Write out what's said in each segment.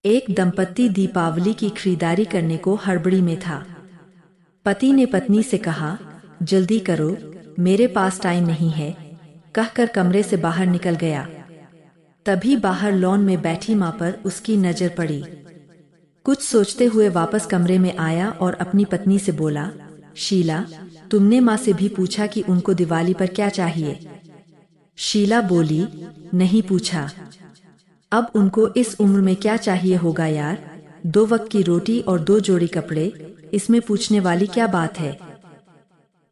एक दंपति दीपावली की खरीदारी करने को हड़बड़ी में था। पति ने पत्नी से कहा, जल्दी करो, मेरे पास टाइम नहीं है, कहकर कमरे से बाहर निकल गया। तभी बाहर लॉन में बैठी माँ पर उसकी नजर पड़ी। कुछ सोचते हुए वापस कमरे में आया और अपनी पत्नी से बोला, शीला, तुमने माँ से भी पूछा कि उनको दिवाली पर क्या चाहिए? शीला बोली, नहीं पूछा। अब उनको इस उम्र में क्या चाहिए होगा यार, 2 वक्त की रोटी और 2 जोड़ी कपड़े, इसमें पूछने वाली क्या बात है?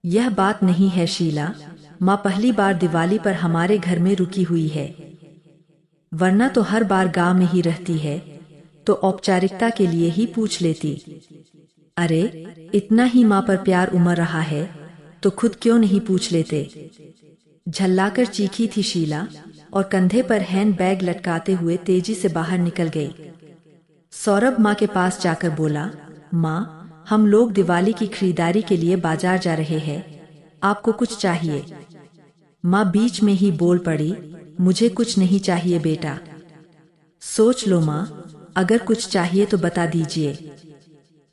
यह बात नहीं है शीला, माँ पहली बार दिवाली पर हमारे घर में रुकी हुई है, वरना तो हर बार गांव में ही रहती है, तो औपचारिकता के लिए ही पूछ लेती। अरे इतना ही माँ पर प्यार उमड़ रहा है तो खुद क्यों नहीं पूछ लेते? झल्लाकर चीखी थी शीला और कंधे पर हैंड बैग लटकाते हुए तेजी से बाहर निकल गई। सौरभ माँ के पास जाकर बोला, माँ, हम लोग दिवाली की खरीदारी के लिए बाजार जा रहे हैं, आपको कुछ चाहिए? माँ बीच में ही बोल पड़ी, मुझे कुछ नहीं चाहिए बेटा। सोच लो माँ, अगर कुछ चाहिए तो बता दीजिए।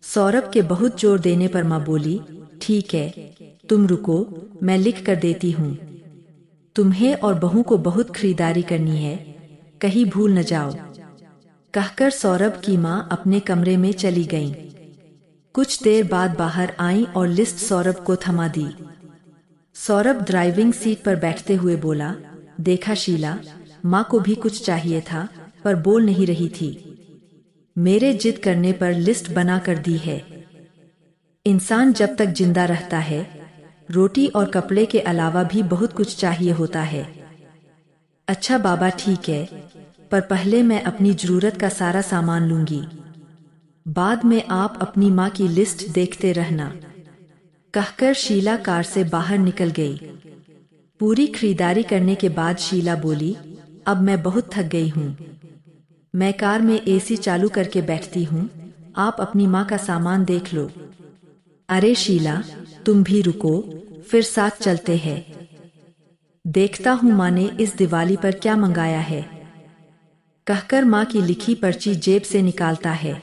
सौरभ के बहुत जोर देने पर माँ बोली, ठीक है, तुम रुको, मैं लिख कर देती हूँ। तुम्हें और बहू को बहुत खरीदारी करनी है, कहीं भूल न जाओ। कहकर सौरभ की माँ अपने कमरे में चली गईं। कुछ देर बाद बाहर आईं और लिस्ट सौरभ को थमा दी। सौरभ ड्राइविंग सीट पर बैठते हुए बोला, देखा शीला, माँ को भी कुछ चाहिए था पर बोल नहीं रही थी। मेरे जिद करने पर लिस्ट बना कर दी है। इंसान जब तक जिंदा रहता है, रोटी और कपड़े के अलावा भी बहुत कुछ चाहिए होता है। अच्छा बाबा ठीक है, पर पहले मैं अपनी जरूरत का सारा सामान लूंगी, बाद में आप अपनी माँ की लिस्ट देखते रहना। कहकर शीला कार से बाहर निकल गई। पूरी खरीदारी करने के बाद शीला बोली, अब मैं बहुत थक गई हूँ, मैं कार में एसी चालू करके बैठती हूँ, आप अपनी माँ का सामान देख लो। अरे शीला, तुम भी रुको, फिर साथ चलते हैं। देखता हूँ माँ ने इस दिवाली पर क्या मंगाया है। कहकर माँ की लिखी पर्ची जेब से निकालता है।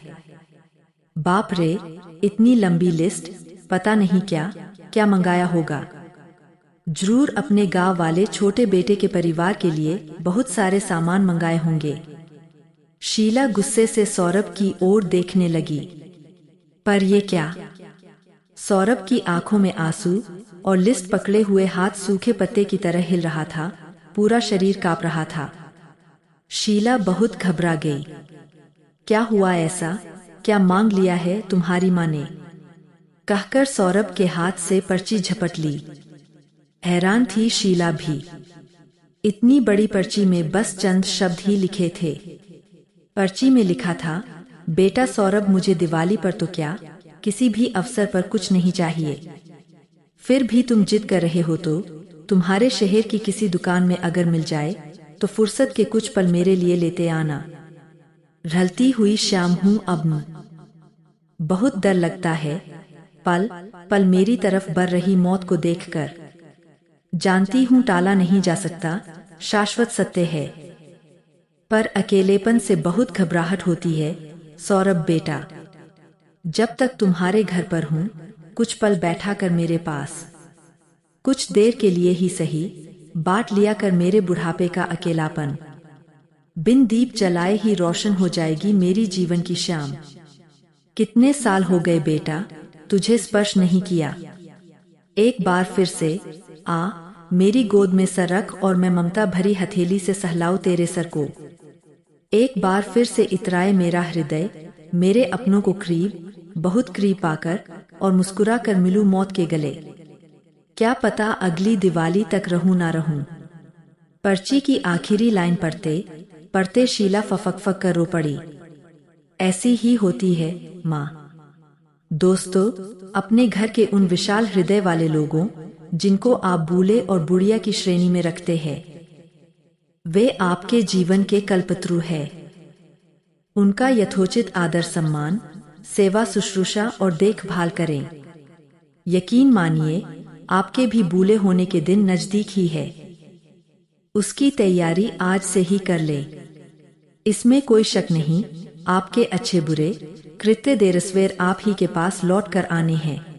बाप रे, इतनी लंबी लिस्ट, पता नहीं क्या क्या मंगाया होगा। जरूर अपने गांव वाले छोटे बेटे के परिवार के लिए बहुत सारे सामान मंगाए होंगे। शीला गुस्से से सौरभ की ओर देखने लगी। पर ये क्या? सौरभ की आंखों में आंसू और लिस्ट पकड़े हुए हाथ सूखे पत्ते की तरह हिल रहा था, पूरा शरीर कांप रहा था। शीला बहुत घबरा गई। क्या हुआ ऐसा, क्या मांग लिया है तुम्हारी माँ ने? कहकर सौरभ के हाथ से पर्ची झपट ली। हैरान थी शीला भी। इतनी बड़ी पर्ची में बस चंद शब्द ही लिखे थे। पर्ची में लिखा था, बेटा सौरभ, मुझे दिवाली पर तो क्या, किसी भी अवसर पर कुछ नहीं चाहिए। फिर भी तुम जिद कर रहे हो तो तुम्हारे शहर की किसी दुकान में अगर मिल जाए तो फुर्सत के कुछ पल मेरे लिए लेते आना। ढलती हुई शाम हूँ अब, बहुत डर लगता है, पल पल मेरी तरफ बढ़ रही मौत को देखकर। जानती हूँ टाला नहीं जा सकता, शाश्वत सत्य है, पर अकेलेपन से बहुत घबराहट होती है सौरभ बेटा। जब तक तुम्हारे घर पर हूँ, कुछ पल बैठा कर मेरे पास, कुछ देर के लिए ही सही, बांट लिया कर मेरे बुढ़ापे का अकेलापन। बिन दीप जलाए ही रोशन हो जाएगी मेरी जीवन की शाम। कितने साल हो गए बेटा, तुझे स्पर्श नहीं किया। एक बार फिर से आ, मेरी गोद में सर रख और मैं ममता भरी हथेली से सहलाऊं तेरे सर को। एक बार फिर से इतराए मेरा हृदय, मेरे अपनों को करीब, बहुत करीब पाकर, और मुस्कुरा कर मिलूं मौत के गले। क्या पता अगली दिवाली तक रहूं ना रहूं। पर्ची की आखिरी लाइन पढ़ते पढ़ते शीला फफक कर रो पड़ी। ऐसी ही होती है माँ। दोस्तों, अपने घर के उन विशाल हृदय वाले लोगों जिनको आप बूढ़े और बुढ़िया की श्रेणी में रखते हैं, वे आपके जीवन के कल्पतरु है। उनका यथोचित आदर सम्मान, सेवा शुश्रूषा और देखभाल करें। यकीन मानिए, आपके भी बूढ़े होने के दिन नजदीक ही है। उसकी तैयारी आज से ही कर ले, इसमें कोई शक नहीं। आपके अच्छे बुरे कृत्य देर सवेर आप ही के पास लौट कर आने हैं।